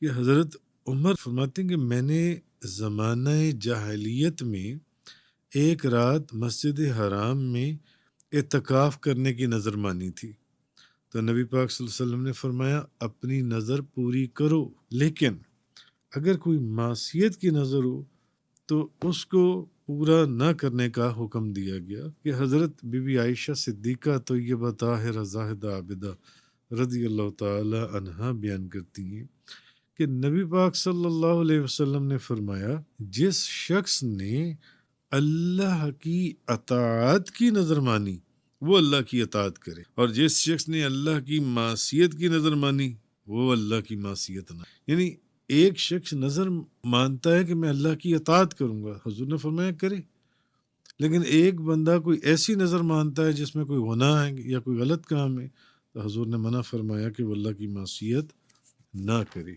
कि हज़रत उमर फरमाते हैं कि मैंने ज़माना जाहिलियत में एक रात मस्जिद हराम में एतकाफ़ करने की नज़र मानी थी। तो नबी पाक सल्लल्लाहु अलैहि वसल्लम ने फरमाया अपनी नज़र पूरी करो, लेकिन अगर कोई मासियत की नज़र हो तो उसको पूरा ना करने का हुक्म दिया गया कि हज़रत बीबी आयशा सिद्दीक़ा तय्यबा ताहिरा ज़ाहिदा आबिदा रज़ियल्लाहु ताला अन्हा बयान करती हैं कि नबी पाक सल्लल्लाहु अलैहि वसल्लम ने फरमाया जिस शख्स ने अल्लाह की अताअत की नज़र मानी वो अल्लाह की अताअत करे, और जिस शख्स ने अल्लाह की मासियत की नज़र मानी वो अल्लाह की मासियत ना, यानी एक शख्स नज़र मानता है कि मैं अल्लाह की अताअत करूंगा, हुजूर ने फरमाया करे, लेकिन एक बंदा कोई ऐसी नज़र मानता है जिसमें कोई गुनाह है या कोई गलत काम है, तो हुजूर ने मना फरमाया कि वो अल्लाह की मासियत ना करे।